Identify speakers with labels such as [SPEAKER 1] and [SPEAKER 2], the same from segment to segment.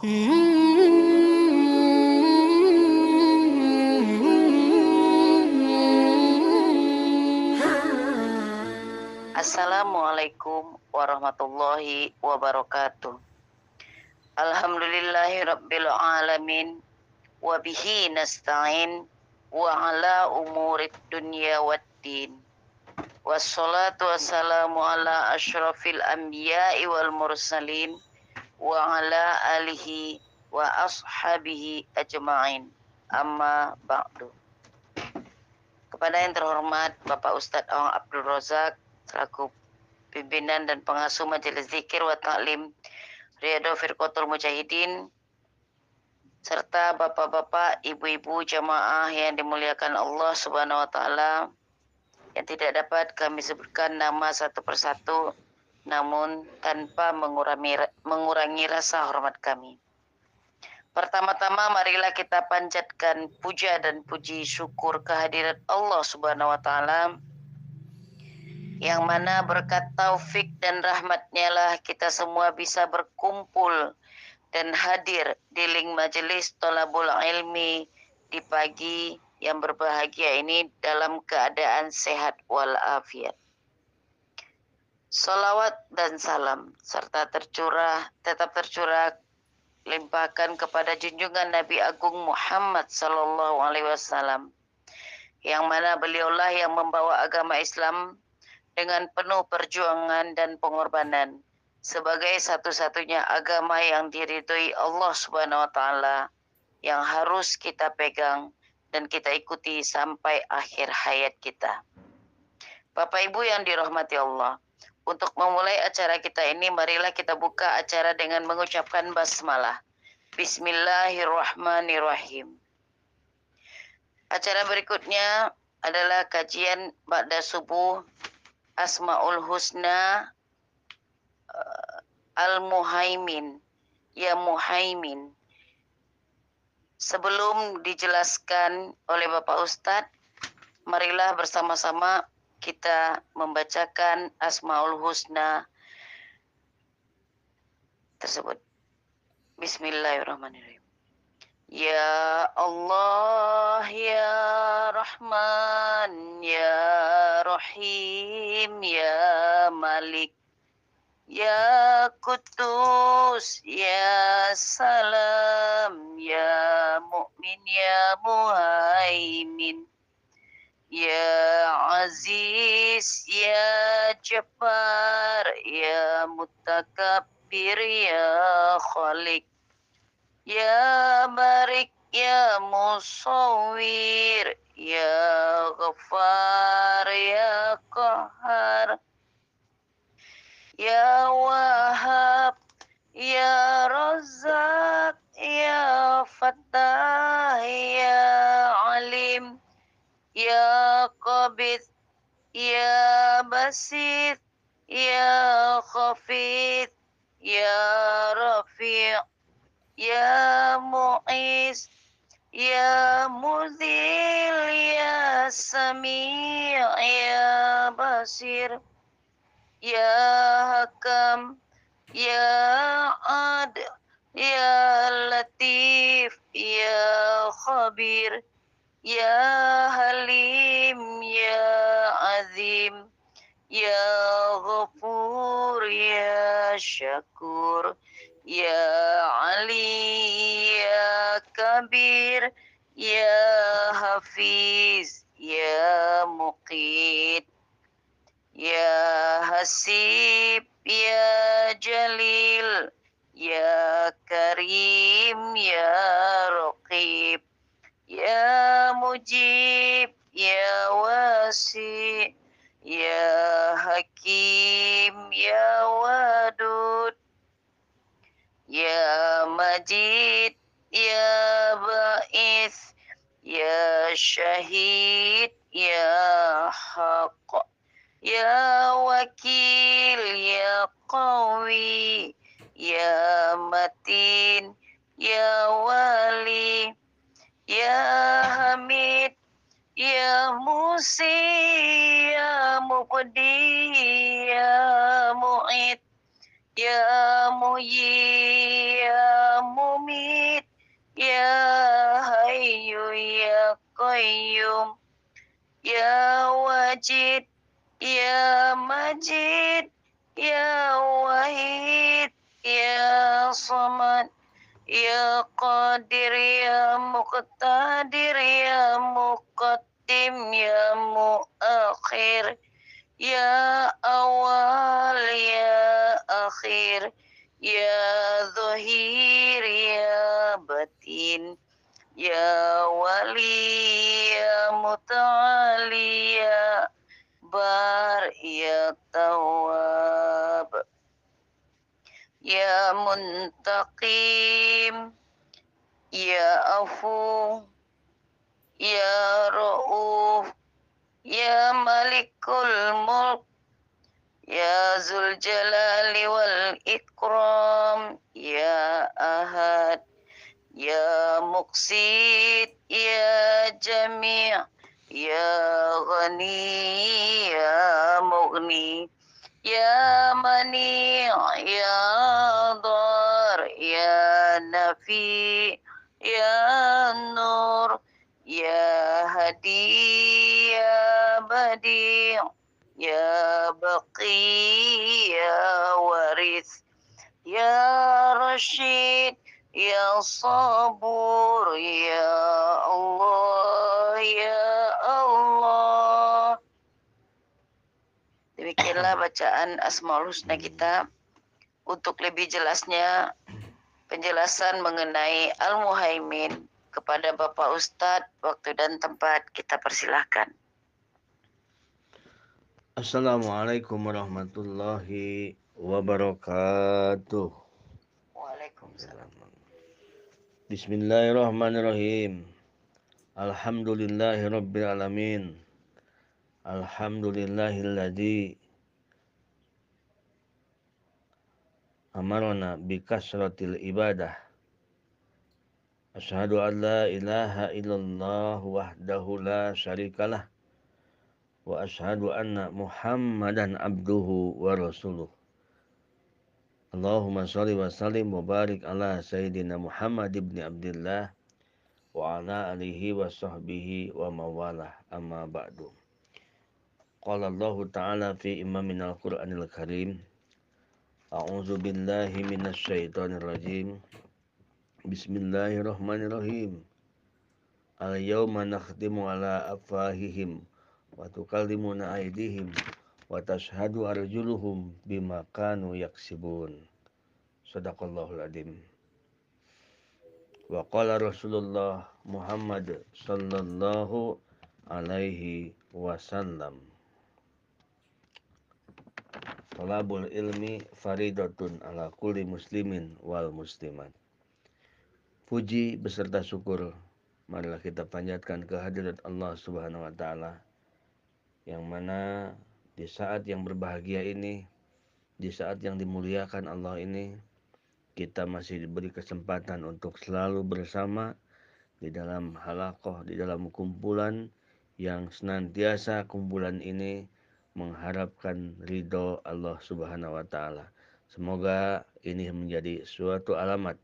[SPEAKER 1] Assalamualaikum warahmatullahi wabarakatuh. Alhamdulillahirabbil alamin wa bihi nasta'in wa ala umurid dunya waddin. Wassalatu wassalamu ala asyrafil anbiya'i wal mursalin wa ala alihi wa ashabihi ajma'in. Amma ba'du. Kepada yang terhormat Bapak Ustadz Awang Abdul Razak selaku pimpinan dan pengasuh Majelis Zikir wa Ta'lim Riyadhah Firqatul Mujahidin, serta bapak-bapak, ibu-ibu jamaah yang dimuliakan Allah Subhanahu wa taala, yang tidak dapat kami sebutkan nama satu persatu namun tanpa mengurangi rasa hormat kami. Pertama-tama marilah kita panjatkan puja dan puji syukur kehadirat Allah Subhanahu wa taala, yang mana berkat taufik dan rahmatnya lah kita semua bisa berkumpul dan hadir di link majelis Thalabul Ilmi di pagi yang berbahagia ini dalam keadaan sehat walafiat. Salawat dan salam serta tetap tercurah limpahkan kepada junjungan Nabi Agung Muhammad Sallallahu Alaihi Wasallam, yang mana beliaulah yang membawa agama Islam dengan penuh perjuangan dan pengorbanan sebagai satu-satunya agama yang diridhoi Allah Subhanahu wa taala, yang harus kita pegang dan kita ikuti sampai akhir hayat kita. Bapak Ibu yang dirahmati Allah, untuk memulai acara kita ini marilah kita buka acara dengan mengucapkan basmalah. Bismillahirrahmanirrahim. Acara berikutnya adalah kajian ba'da subuh Asmaul Husna Al-Muhaimin, ya Muhaimin. Sebelum dijelaskan oleh Bapak Ustadz, marilah bersama-sama kita membacakan Asmaul Husna tersebut. Bismillahirrahmanirrahim. Ya Allah, ya Rahman, ya Rahim, ya Malik, ya Quddus, ya Salam, ya Mu'min, ya Muhaimin, ya Aziz, ya Jabbar, ya Mutakabbir, ya Khalik, ya Barik, ya Musawwir, ya Ghaffar, ya Qahhar, ya Wahhab, ya Razzaq, ya Fattah, ya Alim, ya Qabid, ya Basit, ya Khafid, ya Rafi', ya Mu'is, ya Mudhil, ya Sami', ya Basir, ya Hakam, ya Ad, ya Latif, ya Khabir, ya Halim, ya Azim, ya Ghafur, ya Syakur, ya Ali, ya Kabir, ya Hafiz, ya Muqit, ya Hasib, ya Jalil, ya Karim, ya Raqib, ya Mujib, ya Wasi, ya Hakim, ya Wadud, ya Majid, ya Ba'is, ya Syahid, ya Haq, ya Wakil, ya Qawi, ya Matin, ya Wali, ya Hamid, ya Musi, ya Mubdi, ya Mu'id, Ya Muhyi ya Mumit, Ya Hayyu ya Qayyum, Ya Wajid ya Majid, Ya Wahid ya Samad, Ya Qadir ya Muqtadir ya Muqaddim ya Muakhir, Ya Awal ya Akhir, Ya Zahir ya Batin, Ya Wali ya Muta'ali ya Bar ya Tawwab, Ya Muntaqim ya Afu, Ya Ra'uf, Ya Malikul Mulk, Ya Zul Jalali wal Ikram, Ya Ahad, Ya Muqsit, Ya Jami', Ya Ghani, Ya Mughni, Ya Mani', Ya Dar, Ya Nafi, Ya Nur, Ya Hadi, Ya Badi', Ya Baqi, Ya Waris, Ya Rashid, Ya Sabur, Ya Allah, Ya Allah. Demikianlah bacaan Asmaul Husna kita. Untuk lebih jelasnya penjelasan mengenai Al-Muhaimin kepada Bapak Ustadz, waktu dan tempat kita persilahkan.
[SPEAKER 2] Assalamualaikum warahmatullahi wabarakatuh.
[SPEAKER 1] Waalaikumsalam.
[SPEAKER 2] Bismillahirrahmanirrahim. Alhamdulillahi rabbil alamin. Alhamdulillahilladzi amarna bikasratil ibadah. Asyhadu an la ilaha illallah wahdahu la syarikalah wa asyhadu anna Muhammadan abduhu wa rasuluh. Allahumma shalli wa sallim wa barik ala sayyidina Muhammad ibn Abdullah wa ala alihi wa sahbihi wa mawalah amma ba'du. Qala Allah Ta'ala fi imaminal Qur'anil Karim. A'udzu billahi minasy syaithanir rajim. Bismillahirrahmanirrahim. Al-yawma nakhtimu ala afwahihim wa tukallimuna aydihim wa tashhadu arjuluhum bima kanu yaksibun. Shadaqallahul adzim. Wa qala Rasulullah Muhammad sallallahu alaihi wasallam. Talabul ilmi faridatun ala kulli muslimin wal muslimat. Puji beserta syukur marilah kita panjatkan kehadirat Allah Subhanahu wa taala yang mana di saat yang berbahagia ini, di saat yang dimuliakan Allah ini, kita masih diberi kesempatan untuk selalu bersama di dalam halaqah, di dalam kumpulan yang senantiasa kumpulan ini mengharapkan ridho Allah Subhanahu wa taala. Semoga ini menjadi suatu alamat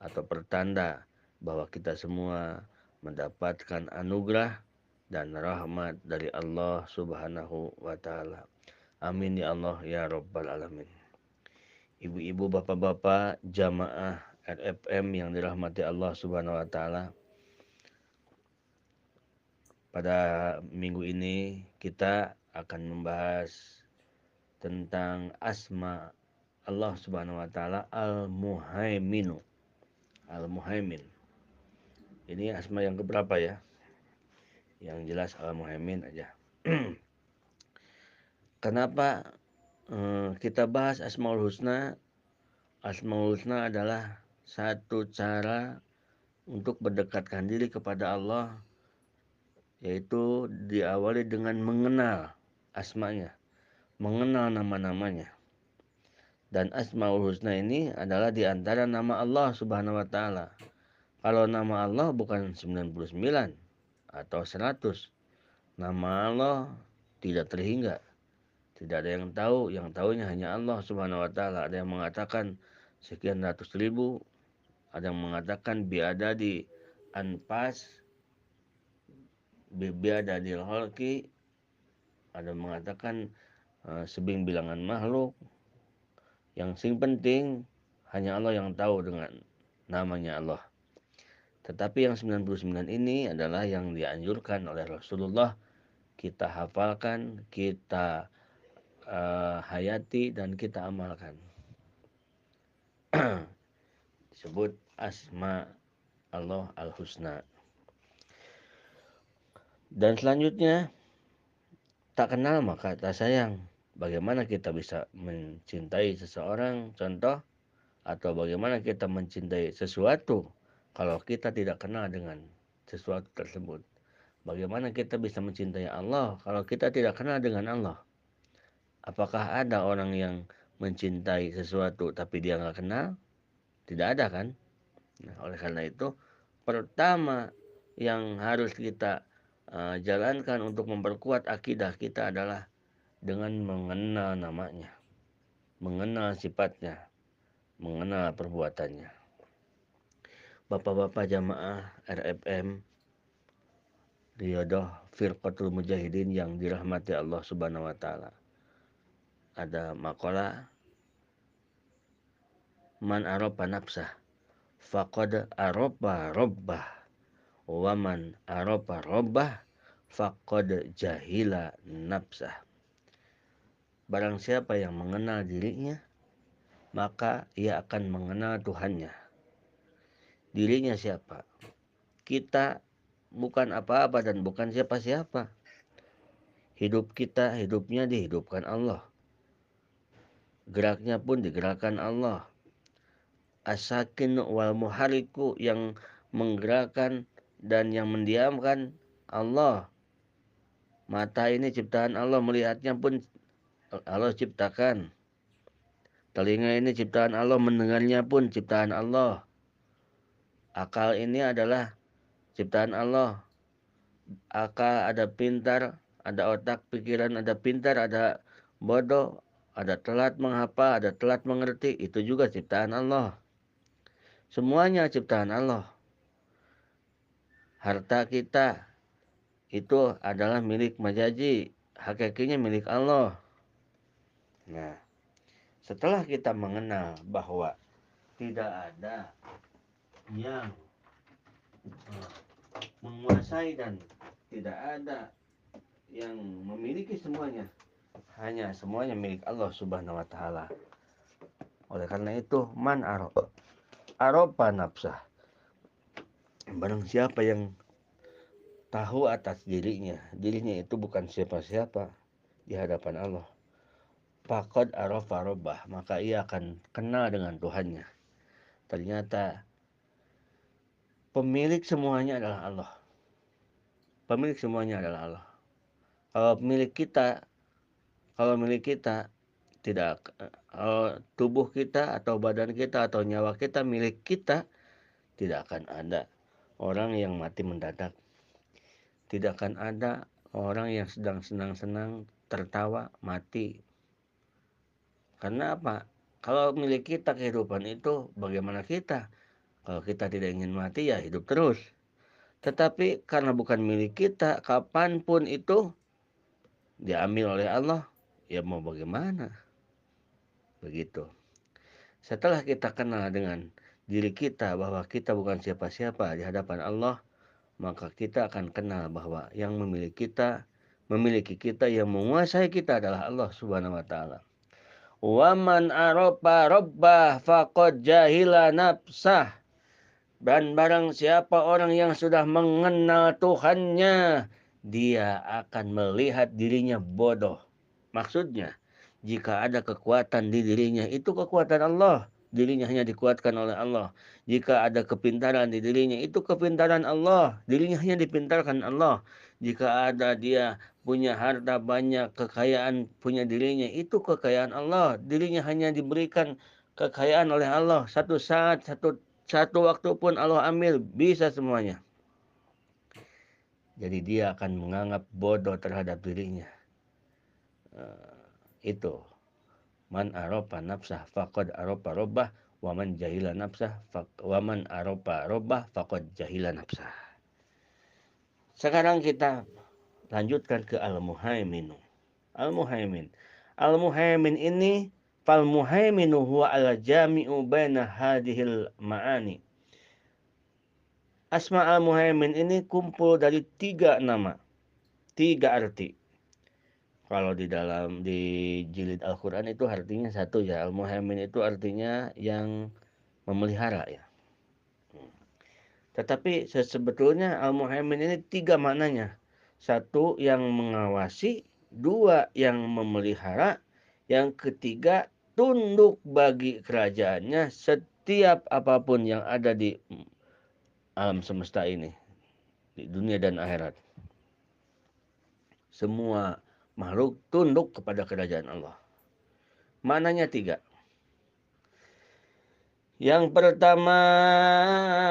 [SPEAKER 2] atau pertanda bahwa kita semua mendapatkan anugerah dan rahmat dari Allah Subhanahu wa taala. Amin ya Allah ya rabbal alamin. Ibu-ibu, bapak-bapak, jamaah RFM yang dirahmati Allah Subhanahu wa taala. Pada minggu ini kita akan membahas tentang asma Allah Subhanahu wa taala Al-Muhaiminu. Al-Muhaimin. Ini asma yang keberapa ya? Yang jelas Al-Muhaimin aja. Kenapa kita bahas Asmaul Husna? Asmaul Husna adalah satu cara untuk mendekatkan diri kepada Allah, yaitu diawali dengan mengenal asmanya, mengenal nama-namanya. Dan Asmaul Husna ini adalah di antara nama Allah Subhanahu wa taala. Kalau nama Allah bukan 99 atau 100. Nama Allah tidak terhingga. Tidak ada yang tahu, yang tahunya hanya Allah Subhanahu wa taala. Ada yang mengatakan sekian ratus ribu, ada yang mengatakan biadadi anpas, biadadil khalqi, ada yang mengatakan sebing bilangan makhluk. Yang sing penting hanya Allah yang tahu dengan namanya Allah. Tetapi yang 99 ini adalah yang dianjurkan oleh Rasulullah kita hafalkan, kita hayati dan kita amalkan. Disebut asma Allah al-husna. Dan selanjutnya, tak kenal maka tak sayang. Bagaimana kita bisa mencintai seseorang, contoh, atau bagaimana kita mencintai sesuatu kalau kita tidak kenal dengan sesuatu tersebut. Bagaimana kita bisa mencintai Allah kalau kita tidak kenal dengan Allah? Apakah ada orang yang mencintai sesuatu tapi dia nggak kenal? Tidak ada kan? Nah, oleh karena itu, pertama yang harus kita jalankan untuk memperkuat akidah kita adalah dengan mengenal namanya, mengenal sifatnya, mengenal perbuatannya. Bapak-bapak jamaah RFM Riyadhah Firqatul Mujahidin yang dirahmati Allah Subhanahu wa taala. Ada makalah man arafa nafsah faqad arafa rabbah wa man arafa rabbah faqad jahila nafsah. Barang siapa yang mengenal dirinya, maka ia akan mengenal Tuhannya. Dirinya siapa? Kita bukan apa-apa dan bukan siapa-siapa. Hidup kita, hidupnya dihidupkan Allah. Geraknya pun digerakkan Allah. As-sakin wal muhariku, yang menggerakkan dan yang mendiamkan Allah. Mata ini ciptaan Allah, melihatnya pun Allah ciptakan. Telinga ini ciptaan Allah, mendengarnya pun ciptaan Allah. Akal ini adalah ciptaan Allah. Akal ada pintar, ada otak pikiran, ada pintar, ada bodoh, ada telat menghafal, ada telat mengerti. Itu juga ciptaan Allah. Semuanya ciptaan Allah. Harta kita itu adalah milik majazi, hakikinya milik Allah. Nah, setelah kita mengenal bahwa tidak ada yang menguasai dan tidak ada yang memiliki semuanya, hanya semuanya milik Allah Subhanahu wa taala. Oleh karena itu, man aropa nafsah, barang siapa yang tahu atas dirinya itu bukan siapa-siapa di hadapan Allah, faqad arafa rabbah, maka ia akan kenal dengan Tuhannya. Ternyata pemilik semuanya adalah Allah. Pemilik semuanya adalah Allah. Kalau milik kita tidak, tubuh kita atau badan kita atau nyawa kita milik kita, tidak akan ada orang yang mati mendadak. Tidak akan ada orang yang sedang senang-senang tertawa mati. Karena apa? Kalau milik kita kehidupan itu, bagaimana kita? Kalau kita tidak ingin mati, ya hidup terus. Tetapi karena bukan milik kita, kapanpun itu diambil oleh Allah, ya mau bagaimana? Begitu. Setelah kita kenal dengan diri kita bahwa kita bukan siapa-siapa di hadapan Allah, maka kita akan kenal bahwa yang memiliki kita, yang menguasai kita adalah Allah Subhanahu wa taala. Wa man arafa rabbah faqad jahila nafsah. Dan barang siapa orang yang sudah mengenal Tuhannya, dia akan melihat dirinya bodoh. Maksudnya, jika ada kekuatan di dirinya, itu kekuatan Allah. Dirinya hanya dikuatkan oleh Allah. Jika ada kepintaran di dirinya, itu kepintaran Allah. Dirinya hanya dipintarkan Allah. Jika ada dia punya harta banyak, kekayaan punya dirinya, itu kekayaan Allah. Dirinya hanya diberikan kekayaan oleh Allah. Satu saat, satu waktu pun Allah ambil, bisa semuanya. Jadi dia akan menganggap bodoh terhadap dirinya. Itu. Man aropa nafsah faqad aropa robbah, wa man jahila nafsah wa man aropa robbah faqad jahila nafsah. Sekarang kita lanjutkan ke al-muhaimin. Al-muhaimin. Al-muhaimin ini fal muhaiminu huwa al-jami'u baina hadhil ma'ani. Asma al-muhaimin ini kumpul dari 3 nama, 3 arti. Kalau di jilid Al-Quran itu artinya satu ya. Al-muhaimin itu artinya yang memelihara ya. Tetapi sebetulnya al-muhaimin ini 3 maknanya. 1 yang mengawasi, 2 yang memelihara, yang ketiga tunduk bagi kerajaannya setiap apapun yang ada di alam semesta ini, di dunia dan akhirat. Semua makhluk tunduk kepada kerajaan Allah. Maknanya 3. Yang pertama,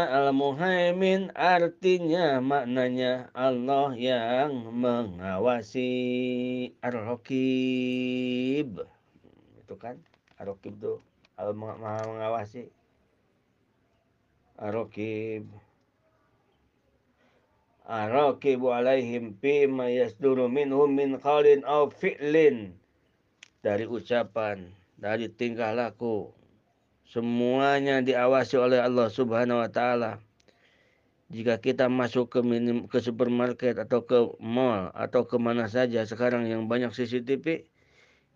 [SPEAKER 2] al-muhaimin artinya maknanya Allah yang mengawasi. Ar-Raqib. Itu kan, Ar-Raqib itu Maha mengawasi. Ar-Raqib. Ar-Raqibu alaihim fima yasduru minhum min qalin aw fi'lin. Dari ucapan, dari tingkah laku. Semuanya diawasi oleh Allah Subhanahu wa taala. Jika kita masuk ke supermarket atau ke mall atau ke mana saja sekarang yang banyak CCTV,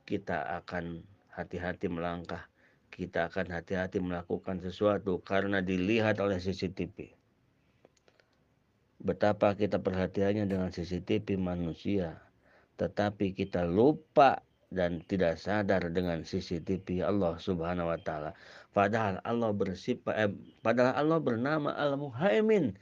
[SPEAKER 2] kita akan hati-hati melangkah. Kita akan hati-hati melakukan sesuatu karena dilihat oleh CCTV. Betapa kita perhatiannya dengan CCTV manusia, tetapi kita lupa dan tidak sadar dengan CCTV Allah Subhanahu wa taala. Padahal Allah bernama Al-Muhaimin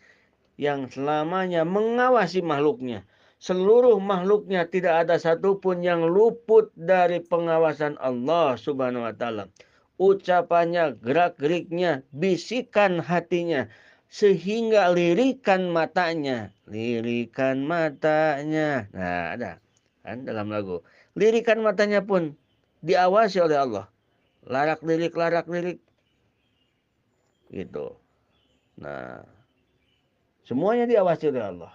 [SPEAKER 2] yang selamanya mengawasi makhluknya. Seluruh makhluknya tidak ada satupun yang luput dari pengawasan Allah Subhanahu wa taala. Ucapannya, gerak-geriknya, bisikan hatinya, sehingga lirikan matanya. Nah, ada kan dalam lagu. Lirikan matanya pun diawasi oleh Allah. Larak lirik gitu. Nah, semuanya diawasi oleh Allah.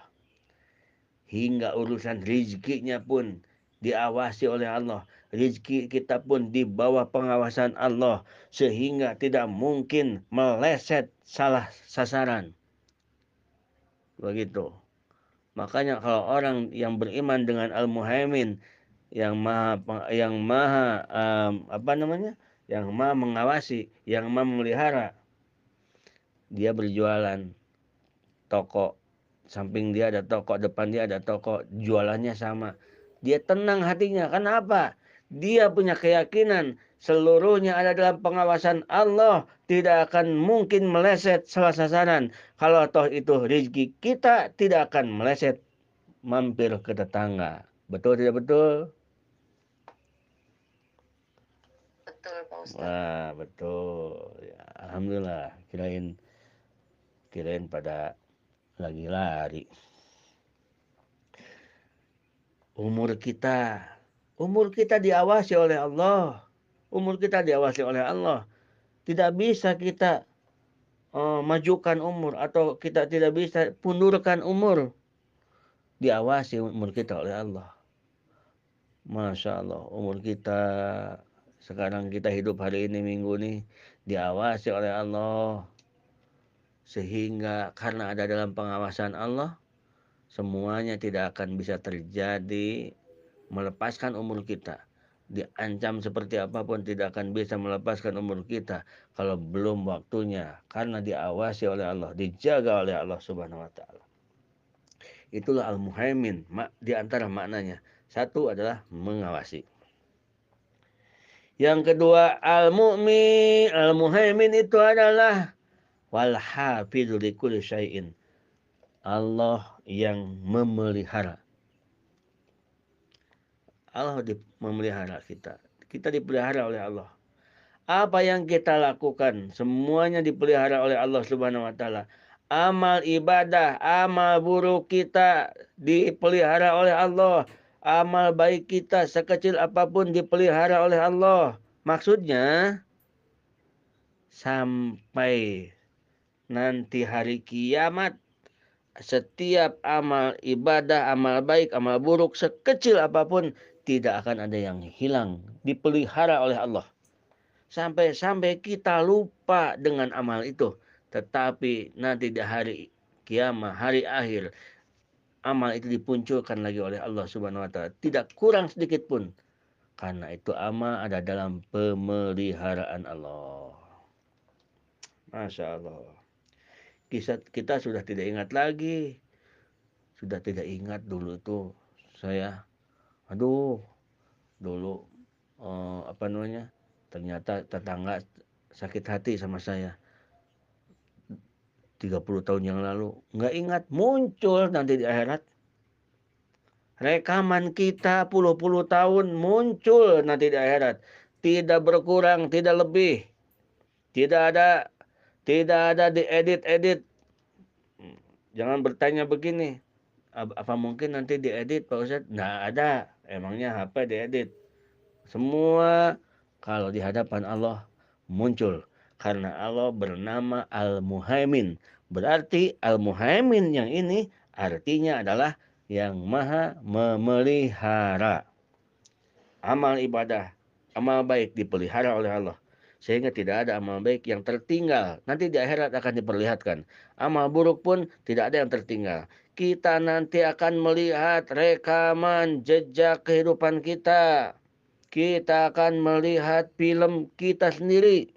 [SPEAKER 2] Hingga urusan rizkinya pun diawasi oleh Allah. Rizki kita pun di bawah pengawasan Allah. Sehingga tidak mungkin meleset salah sasaran. Begitu. Makanya kalau orang yang beriman dengan Al-Muhaimin yang maha mengawasi, yang maha memelihara, dia berjualan toko, samping dia ada toko, depan dia ada toko, jualannya sama. Dia tenang hatinya. Kenapa? Dia punya keyakinan seluruhnya ada dalam pengawasan Allah, tidak akan mungkin meleset salah sasaran. Kalau toh itu rezeki kita tidak akan meleset mampir ke tetangga. Betul tidak betul?
[SPEAKER 1] Betul Pak Ustaz.
[SPEAKER 2] Wah, betul. Ya, alhamdulillah. Kirain pada lagi lari. Umur kita diawasi oleh Allah. Umur kita diawasi oleh Allah. Tidak bisa kita majukan umur atau kita tidak bisa pundurkan umur. Diawasi umur kita oleh Allah. Masya Allah, umur kita sekarang kita hidup hari ini minggu ini diawasi oleh Allah. Sehingga karena ada dalam pengawasan Allah, semuanya tidak akan bisa terjadi melepaskan umur kita. Diancam seperti apapun tidak akan bisa melepaskan umur kita kalau belum waktunya. Karena diawasi oleh Allah, dijaga oleh Allah Subhanahu wa taala. Itulah Al-Muhaimin di antara maknanya. 1 adalah mengawasi. Yang kedua, Al-Mu'min, Al-Muhaimin itu adalah wal hafidzu likulli syai'in. Allah yang memelihara. Allah memelihara kita. Kita dipelihara oleh Allah. Apa yang kita lakukan semuanya dipelihara oleh Allah Subhanahu wa taala. Amal ibadah, amal buruk kita dipelihara oleh Allah. amal baik kita sekecil apapun dipelihara oleh Allah. Maksudnya, sampai nanti hari kiamat, setiap amal ibadah, amal baik, amal buruk, sekecil apapun, tidak akan ada yang hilang. Dipelihara oleh Allah. Sampai-sampai kita lupa dengan amal itu. Tetapi nanti di hari kiamat, hari akhir, amal itu dipunculkan lagi oleh Allah Subhanahu wa taala. Tidak kurang sedikit pun. Karena itu amal ada dalam pemeliharaan Allah. Masya Allah. Kita sudah tidak ingat lagi. Sudah tidak ingat dulu itu saya, aduh, dulu apa namanya? Ternyata tetangga sakit hati sama saya 30 tahun yang lalu. Nggak ingat, muncul nanti di akhirat. Rekaman kita puluh-puluh tahun muncul nanti di akhirat. Tidak berkurang, tidak lebih. Tidak ada diedit-edit. Jangan bertanya begini, apa mungkin nanti diedit Pak Ustadz? Nggak ada, emangnya HP diedit. Semua kalau di hadapan Allah muncul. Karena Allah bernama Al-Muhaimin. Berarti Al-Muhaimin yang ini artinya adalah yang maha memelihara. Amal ibadah, amal baik dipelihara oleh Allah. Sehingga tidak ada amal baik yang tertinggal. Nanti di akhirat akan diperlihatkan. Amal buruk pun tidak ada yang tertinggal. Kita nanti akan melihat rekaman jejak kehidupan kita. Kita akan melihat film kita sendiri.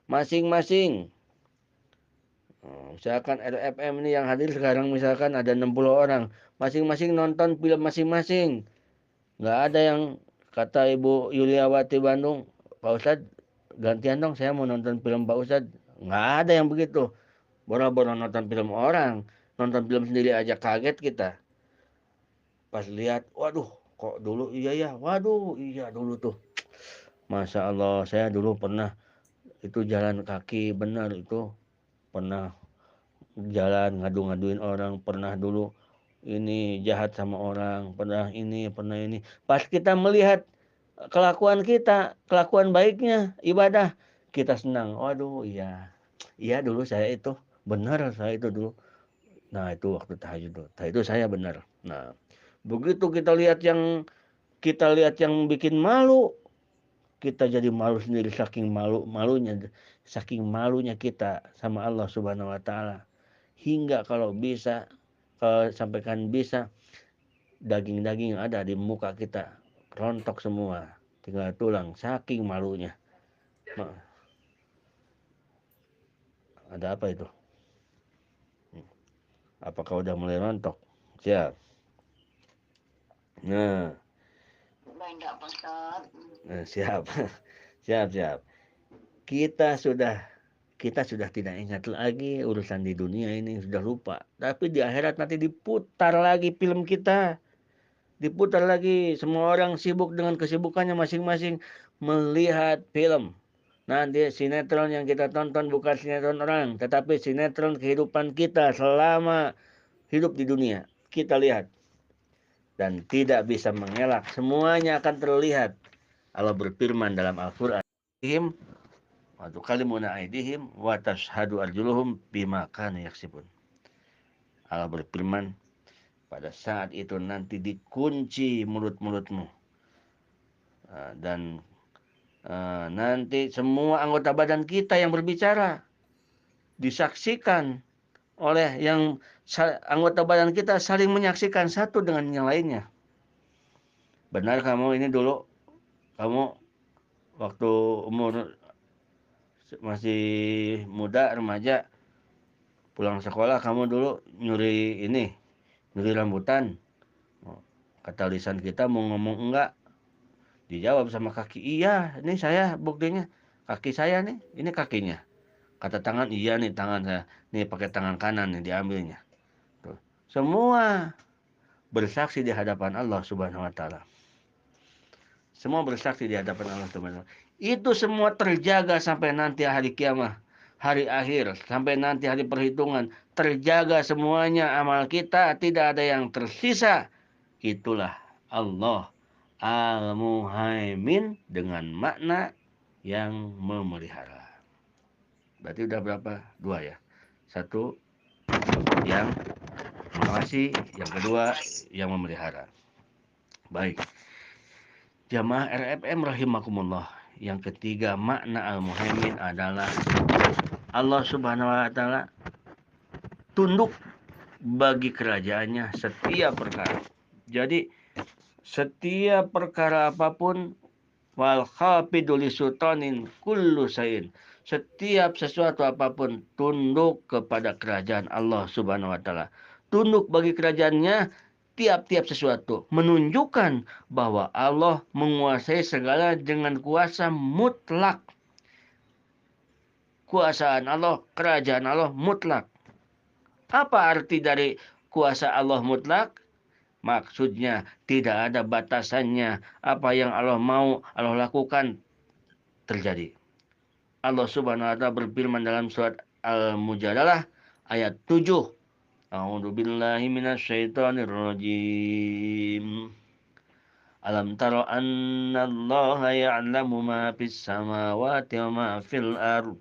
[SPEAKER 2] Masing-masing. Misalkan RFM ini yang hadir sekarang misalkan ada 60 orang. Masing-masing nonton film masing-masing. Nggak ada yang kata Ibu Yuliawati Bandung, Pak Ustadz gantian dong saya mau nonton film Pak Ustadz. Nggak ada yang begitu. Boro-boro nonton film orang. Nonton film sendiri aja kaget kita. Pas lihat, waduh kok dulu iya ya. Waduh iya dulu tuh. Masya Allah saya dulu pernah itu jalan kaki benar itu. Pernah jalan ngadu-ngaduin orang. Pernah dulu ini jahat sama orang. Pernah ini. Pas kita melihat kelakuan kita, kelakuan baiknya, ibadah, kita senang. Waduh, iya. Iya dulu saya itu, benar saya itu dulu. Nah, itu waktu tahajud tuh. Nah, itu saya benar. Nah, begitu kita lihat yang bikin malu, kita jadi malu sendiri saking malunya kita sama Allah Subhanahu wa taala. Hingga kalau bisa sampaikan bisa daging-daging yang ada di muka kita rontok semua, tinggal tulang saking malunya. Ada apa itu? Apakah udah mulai rontok? Siap. Nah, siap. Siap. Kita sudah tidak ingat lagi urusan di dunia ini, sudah lupa. Tapi di akhirat nanti diputar lagi film kita. Diputar lagi. Semua orang sibuk dengan kesibukannya masing-masing melihat film. Nanti sinetron yang kita tonton bukan sinetron orang, tetapi sinetron kehidupan kita selama hidup di dunia. Kita lihat. Dan tidak bisa mengelak. Semuanya akan terlihat. Allah berfirman dalam Al-Quran. Wa tukallimuna aydihim wa tashhadu arjuluhum bima kanu yaksibun. Allah berfirman, pada saat itu nanti dikunci mulut-mulutmu. Dan nanti semua anggota badan kita yang berbicara disaksikan oleh yang anggota badan kita saling menyaksikan satu dengan yang lainnya. Benar kamu ini dulu, kamu waktu umur masih muda, remaja, pulang sekolah kamu dulu nyuri rambutan. Kata lisan kita mau ngomong enggak, dijawab sama kaki, iya ini saya buktinya, kaki saya nih, ini kakinya. Kata tangan, iya nih tangan saya, nih pakai tangan kanan nih diambilnya. Tuh. Semua bersaksi di hadapan Allah Subhanahu wa taala. Semua bersaksi di hadapan Allah Subhanahu wa taala. Itu semua terjaga sampai nanti hari kiamat, hari akhir, sampai nanti hari perhitungan. Terjaga semuanya amal kita, tidak ada yang tersisa. Itulah Allah Al-Muhaimin dengan makna yang memelihara. Berarti udah berapa? 2 ya. Satu yang mengawasi, yang kedua yang memelihara. Baik. Jamaah RFM rahimakumullah. Yang ketiga makna Al-Muhaimin adalah Allah Subhanahu wa taala tunduk bagi kerajaannya setiap perkara. Jadi setiap perkara apapun wal khafidu li sultanin kullu sayin. Setiap sesuatu apapun tunduk kepada kerajaan Allah Subhanahu wa taala. Tunduk bagi kerajaannya tiap-tiap sesuatu menunjukkan bahwa Allah menguasai segala dengan kuasa mutlak. Kuasaan Allah, kerajaan Allah mutlak. Apa arti dari kuasa Allah mutlak? Maksudnya tidak ada batasannya. Apa yang Allah mau, Allah lakukan terjadi. Allah Subhanahu wa taala berfirman dalam surat Al-Mujadalah ayat 7. A'udzu billahi minasyaitonir rajim. Alam tara annallaha ya'lamu ma fis samawati wa ma fil ard.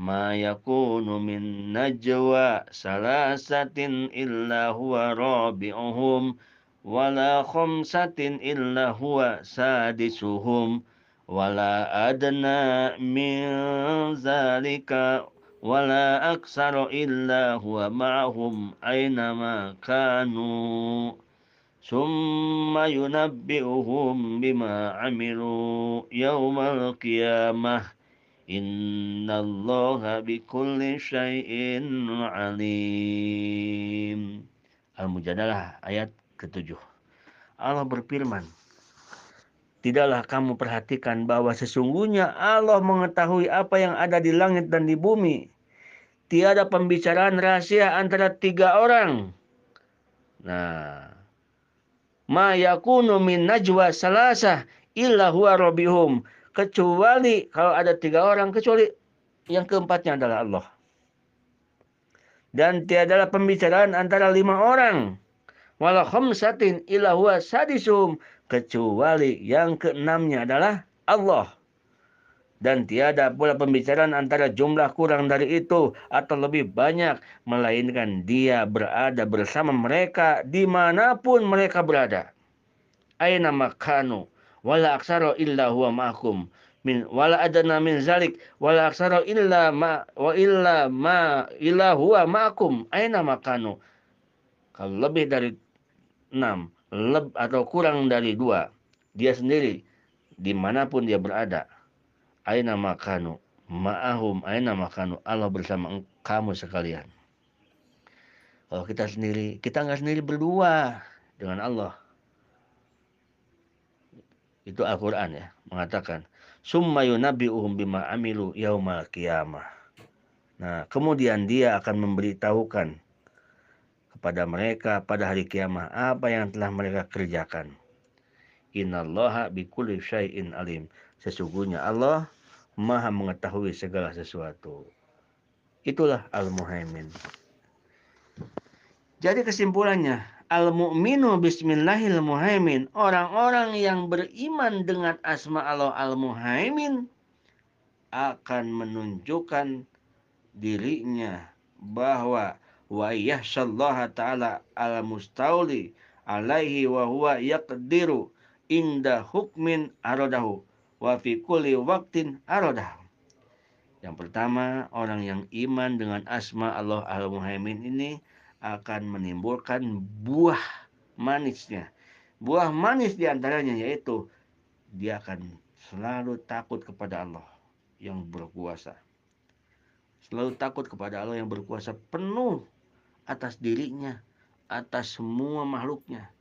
[SPEAKER 2] Ma yakunu min najwa salasatin illa huwa rabi'uhum wala khamsatin illa huwa sadisuhum wala adna min zalika wala aksara illa huwa ma'ahum aynama kanu summa yunabbi'uhum bima amilu yawmal qiyamah innallaha bikulli syai'in alim. Al-Mujadalah ayat ke-7. Allah berfirman, tidaklah kamu perhatikan bahwa sesungguhnya Allah mengetahui apa yang ada di langit dan di bumi. Tiada pembicaraan rahasia antara 3 orang. Nah, ma yakunu min najwa salasah illa huwa rabihum. Kecuali kalau ada 3 orang, kecuali yang keempatnya adalah Allah. Dan tiadalah pembicaraan antara 5 orang. Wala khamsatin illa huwa sadisum. Kecuali yang keenamnya adalah Allah. Dan tiada pula pembicaraan antara jumlah kurang dari itu atau lebih banyak. Melainkan dia berada bersama mereka dimanapun mereka berada. Aina makanu. Wala aksara illa huwa ma'akum. Wala adana min zalik. Wala aksara illa ma illa huwa ma'akum. Aina makanu. Kalau lebih dari 6 atau kurang dari 2, dia sendiri dimanapun dia berada. Aina makanu ma'ahum aina makanu, Allah bersama kamu sekalian. Kalau kita sendiri, kita nggak sendiri berdua dengan Allah. Itu Al-Quran ya, mengatakan summa yunabbi'uhum bima amilu yaumal qiyamah. Nah, kemudian dia akan memberitahukan kepada mereka pada hari kiamat apa yang telah mereka kerjakan. Innallaha bikulli syai'in alim. Sesungguhnya Allah Maha mengetahui segala sesuatu. Itulah Al-Muhaimin. Jadi kesimpulannya, Al-Mu'minu bismillahil muhaimin. Orang-orang yang beriman dengan asma Allah Al-Muhaimin akan menunjukkan dirinya bahwa wa yahsallaha ta'ala al-mustauli alaihi wa huwa yaqdiru inda hukmin aradahu wa fi kulli waqtin aradahu. Yang pertama, orang yang iman dengan asma Allah Al-Muhaimin ini akan menimbulkan buah manisnya. Buah manis diantaranya yaitu dia akan selalu takut kepada Allah yang berkuasa. Selalu takut kepada Allah yang berkuasa penuh atas dirinya, atas semua makhluknya.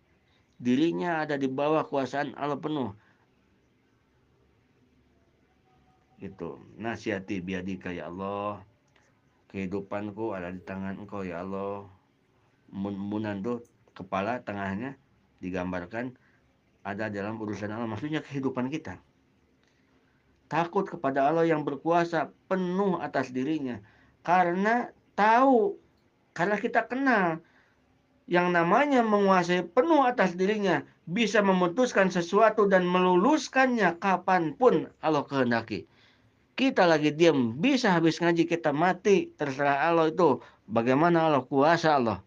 [SPEAKER 2] Dirinya ada di bawah kuasaan Allah penuh. Itu nasihati biadika ya Allah. Kehidupanku ada di tangan Engkau ya Allah. Munan tuh kepala tengahnya digambarkan ada dalam urusan Allah. Maksudnya kehidupan kita. Takut kepada Allah yang berkuasa penuh atas dirinya. Karena tahu, karena kita kenal yang namanya menguasai penuh atas dirinya, bisa memutuskan sesuatu dan meluluskannya kapanpun Allah kehendaki. Kita lagi diam, bisa habis ngaji kita mati, terserah Allah itu. Bagaimana Allah, kuasa Allah.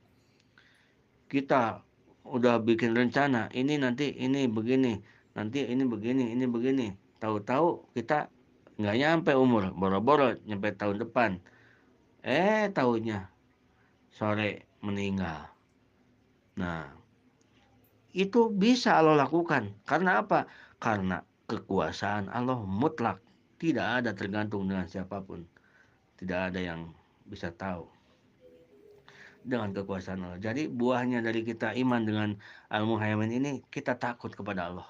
[SPEAKER 2] Kita udah bikin rencana, ini nanti ini begini, nanti ini begini. Tahu-tahu kita nggak nyampe umur, boro-boro nyampe tahun depan. Tahunya sore meninggal. Nah, itu bisa Allah lakukan. Karena apa? Karena kekuasaan Allah mutlak. Tidak ada tergantung dengan siapapun. Tidak ada yang bisa tahu dengan kekuasaan Allah. Jadi buahnya dari kita iman dengan Al-Muhaimin ini, kita takut kepada Allah.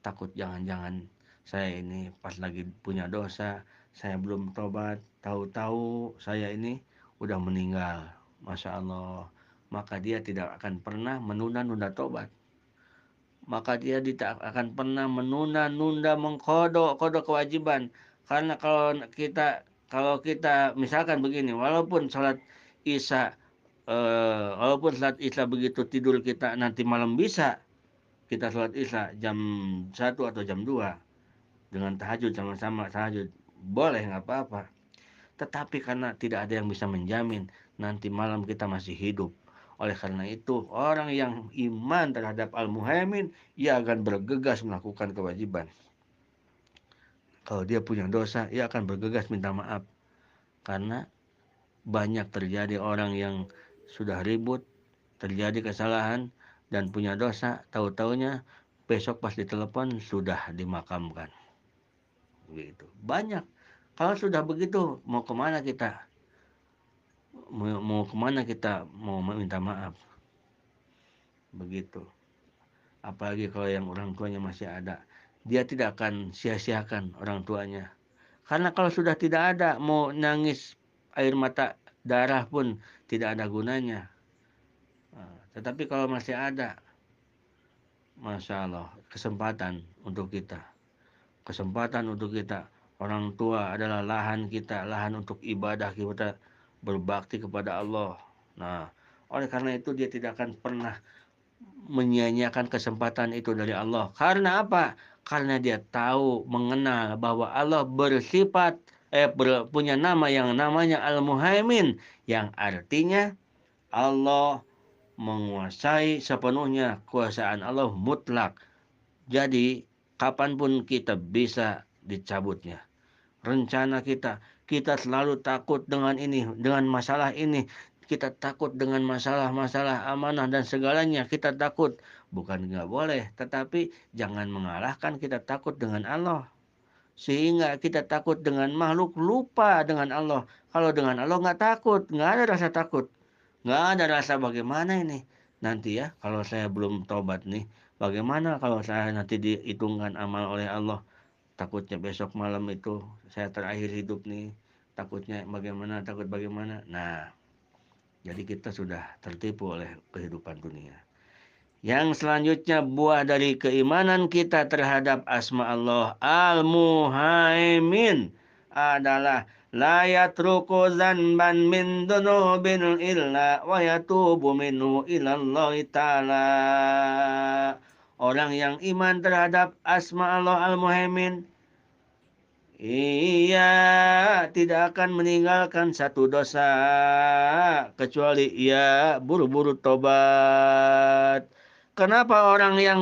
[SPEAKER 2] Takut jangan-jangan saya ini pas lagi punya dosa, saya belum tobat, tahu-tahu saya ini udah meninggal. Masya Allah. Maka dia tidak akan pernah menunda-nunda tobat. Maka dia tidak akan pernah menunda-nunda mengkodok kewajiban. Karena kalau kita misalkan begini, isya walaupun salat isya begitu tidur kita nanti malam, bisa kita salat isya jam 1 atau jam 2 dengan tahajud, sama-sama tahajud, boleh, nggak apa-apa. Tetapi karena tidak ada yang bisa menjamin nanti malam kita masih hidup. Oleh karena itu, orang yang iman terhadap Al-Muhaimin, ia akan bergegas melakukan kewajiban. Kalau dia punya dosa, ia akan bergegas minta maaf. Karena banyak terjadi orang yang sudah ribut, terjadi kesalahan, dan punya dosa, tahu-taunya besok pas ditelepon sudah dimakamkan. Begitu. Banyak. Kalau sudah begitu, mau kemana kita? Mau kemana kita mau minta maaf? Begitu. Apalagi kalau yang orang tuanya masih ada. Dia tidak akan sia-siakan orang tuanya. Karena kalau sudah tidak ada, mau nangis air mata darah pun tidak ada gunanya. Tetapi kalau masih ada, Masya Allah, kesempatan untuk kita. Kesempatan untuk kita. Orang tua adalah lahan kita, lahan untuk ibadah kita, berbakti kepada Allah. Nah, oleh karena itu dia tidak akan pernah menyia-nyiakan kesempatan itu dari Allah. Karena apa? Karena dia tahu, mengenal bahwa Allah punya nama yang namanya Al-Muhaimin, yang artinya Allah menguasai sepenuhnya, kuasaan Allah mutlak. Jadi kapanpun kita bisa dicabutnya. Rencana kita selalu takut dengan ini, dengan masalah ini. Kita takut dengan masalah-masalah amanah dan segalanya. Kita takut. Bukan nggak boleh, tetapi jangan mengalahkan kita takut dengan Allah. Sehingga kita takut dengan makhluk, lupa dengan Allah. Kalau dengan Allah nggak takut, nggak ada rasa takut. Nggak ada rasa bagaimana ini. Nanti ya, kalau saya belum tobat nih, bagaimana kalau saya nanti dihitungkan amal oleh Allah? Takutnya besok malam itu saya terakhir hidup nih. Takutnya bagaimana, takut bagaimana. Nah, jadi kita sudah tertipu oleh kehidupan dunia. Yang selanjutnya, buah dari keimanan kita terhadap asma Allah Al-Muhaimin adalah la yatruku zanban min dunubin illa wa yatubu minhu ilallahi ta'ala. Orang yang iman terhadap asma Allah Al-Muhaimin, ia tidak akan meninggalkan satu dosa kecuali ia buru-buru tobat. Kenapa orang yang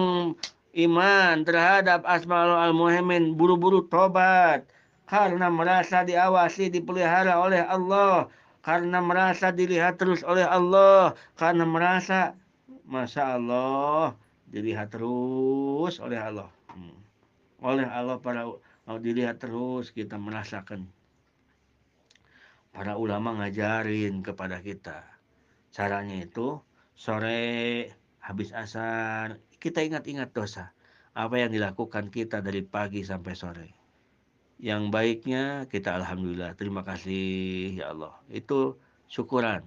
[SPEAKER 2] iman terhadap Asmaul Al-Muhaimin buru-buru tobat? Karena merasa diawasi, dipelihara oleh Allah. Karena merasa dilihat terus oleh Allah. Karena merasa, Masya Allah, dilihat terus oleh Allah. Oleh Allah, kalau dilihat terus, kita merasakan. Para ulama ngajarin kepada kita. Caranya itu, sore habis asar, kita ingat-ingat dosa. Apa yang dilakukan kita dari pagi sampai sore. Yang baiknya kita alhamdulillah, terima kasih ya Allah. Itu syukuran.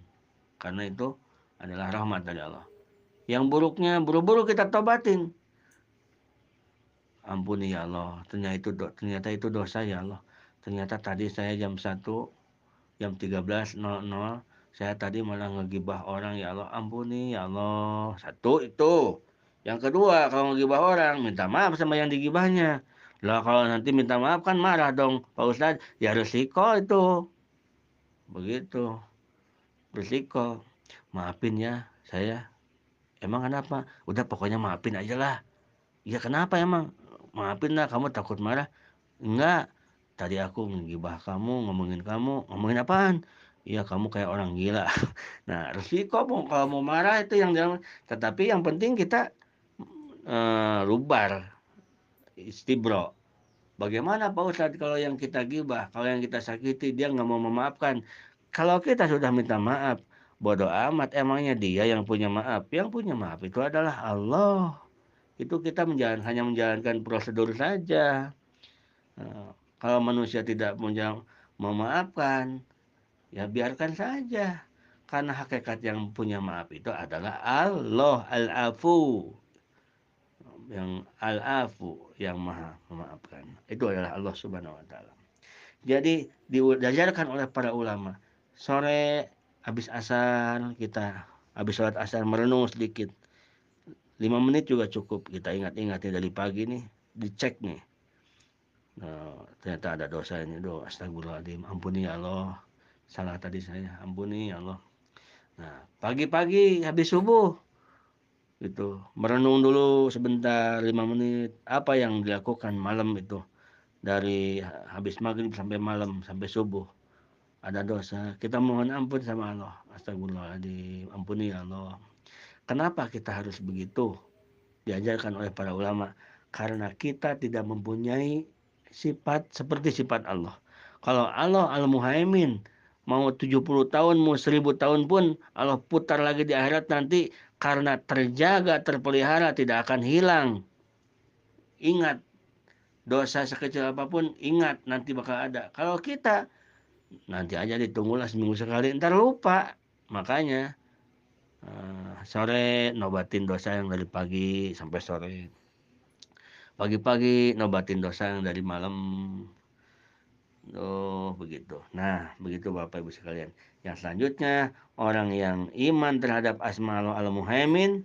[SPEAKER 2] Karena itu adalah rahmat dari Allah. Yang buruknya buru-buru kita tobatin. Ampuni ya Allah, ternyata itu dosa ya Allah. Ternyata tadi saya jam 1, jam 13.00 Saya tadi malah ngegibah orang, ya Allah ampuni ya Allah. Satu itu. Yang kedua, kalau ngegibah orang, minta maaf sama yang digibahnya. Lah kalau nanti minta maaf kan marah dong Pak Ustadz. Ya resiko itu. Begitu. Resiko. Maafin ya saya. Emang kenapa? Udah pokoknya maafin aja lah. Ya kenapa emang? Maafin lah, kamu takut marah. Enggak, tadi aku ngegibah kamu, ngomongin apaan? Iya kamu kayak orang gila. Nah resiko kalau mau marah itu yang jangan. Tetapi yang penting kita lubar, istibro. Bagaimana Pak Ustadz kalau yang kita gibah, kalau yang kita sakiti dia nggak mau memaafkan. Kalau kita sudah minta maaf, bodoh amat emangnya dia yang punya maaf. Yang punya maaf itu adalah Allah. Itu kita hanya menjalankan prosedur saja. Kalau manusia tidak memaafkan, ya biarkan saja. Karena hakikat yang punya maaf itu adalah Allah al-afu. Yang al-afu, yang maha memaafkan. Itu adalah Allah subhanahu wa ta'ala. Jadi diajarkan oleh para ulama. Sore habis asar kita, habis sholat asar merenung sedikit. 5 menit juga cukup. Kita ingat-ingat dari pagi nih, dicek nih. Nah, ternyata ada dosa ini, astagfirullahaladzim, ampuni ya Allah, salah tadi saya, ampuni ya Allah. Nah, pagi-pagi habis subuh itu merenung dulu sebentar 5 menit apa yang dilakukan malam itu, dari habis maghrib sampai malam sampai subuh ada dosa, kita mohon ampun sama Allah, astagfirullahaladzim, ampuni ya Allah. Kenapa kita harus begitu? Diajarkan oleh para ulama, karena kita tidak mempunyai sifat seperti sifat Allah. Kalau Allah Al-Muhaimin, mau 70 tahun, mau 1000 tahun pun Allah putar lagi di akhirat nanti, karena terjaga, terpelihara, tidak akan hilang. Ingat, dosa sekecil apapun, ingat nanti bakal ada. Kalau kita, nanti aja ditunggulah seminggu sekali, ntar lupa. Makanya, sore nobatin dosa yang dari pagi sampai sore. Pagi-pagi nobatin dosa yang dari malam. Oh, begitu. Nah, begitu Bapak Ibu sekalian. Yang selanjutnya, orang yang iman terhadap asma Allah Al-Muhaimin,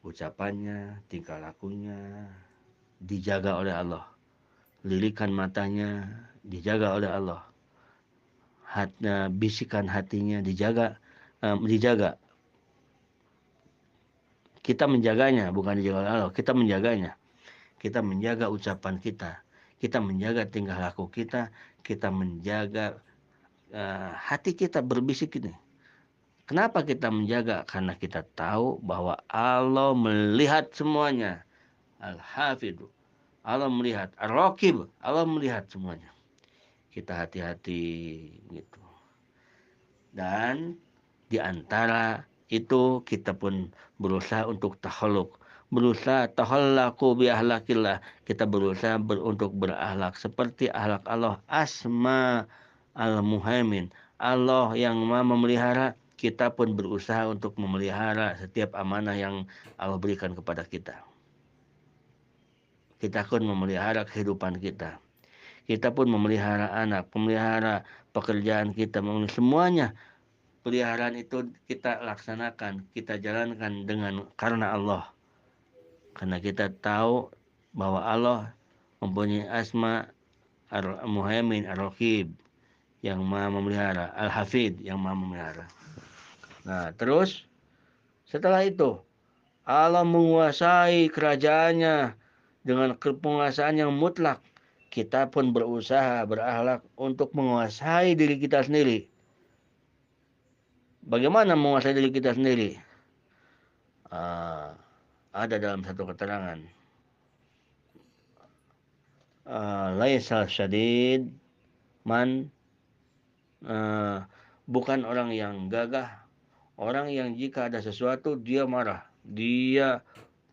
[SPEAKER 2] ucapannya, tingkah lakunya dijaga oleh Allah. Lirikan matanya dijaga oleh Allah. Bisikan hatinya dijaga. Kita menjaganya, bukan dijaga oleh Allah. Kita menjaganya. Kita menjaga ucapan kita, kita menjaga tingkah laku kita, kita menjaga hati kita berbisik ini. Kenapa kita menjaga? Karena kita tahu bahwa Allah melihat semuanya. Al-Hafidhu, Allah melihat. Ar-Raqib, Allah melihat semuanya. Kita hati-hati gitu. Dan di antara itu kita pun berusaha untuk tahaluk, berusaha tahallaku bi ahlakillah, kita berusaha untuk berakhlak seperti akhlak Allah, asma al-muhaimin, Allah yang maha memelihara. Kita pun berusaha untuk memelihara setiap amanah yang Allah berikan kepada kita. Kita pun memelihara kehidupan kita. Kita pun memelihara anak, memelihara pekerjaan kita, semuanya. Peliharaan itu kita laksanakan, kita jalankan karena Allah. Karena kita tahu bahwa Allah mempunyai asma Al-Muhaimin, Ar-Raqib, yang maha memelihara, Al-Hafid, yang maha memelihara. Nah, terus setelah itu Allah menguasai kerajaannya dengan penguasaan yang mutlak. Kita pun berusaha berakhlak untuk menguasai diri kita sendiri. Bagaimana menguasai diri kita sendiri? Ada dalam satu keterangan. Laisal syadid man, bukan orang yang gagah, orang yang jika ada sesuatu dia marah, dia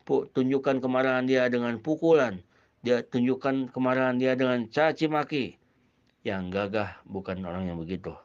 [SPEAKER 2] tunjukkan kemarahan dia dengan pukulan, dia tunjukkan kemarahan dia dengan caci maki. Yang gagah bukan orang yang begitu.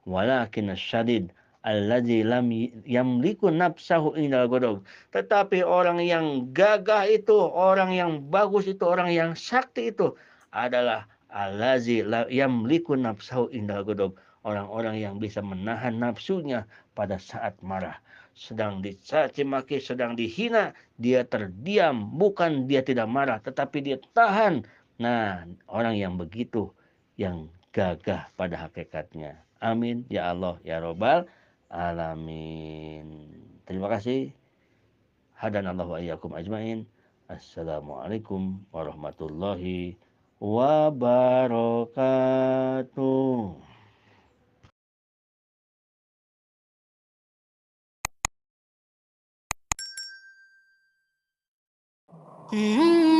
[SPEAKER 2] Walakin syadid alladzi lam yamliku nafsahu indal ghadab. Tetapi orang yang gagah itu, orang yang bagus itu, orang yang sakti itu adalah allazi yamliku nafsahu indal ghadab. orang-orang yang bisa menahan nafsunya pada saat marah. Sedang dicaci maki, sedang dihina, dia terdiam. Bukan dia tidak marah, tetapi dia tahan. Nah, orang yang begitu yang gagah pada hakikatnya. Amin ya Allah ya Robbal alamin. Terima kasih. Hadanallahu wa iyyakum ajmain. Assalamualaikum warahmatullahi wabarakatuh.
[SPEAKER 3] Mm-hmm.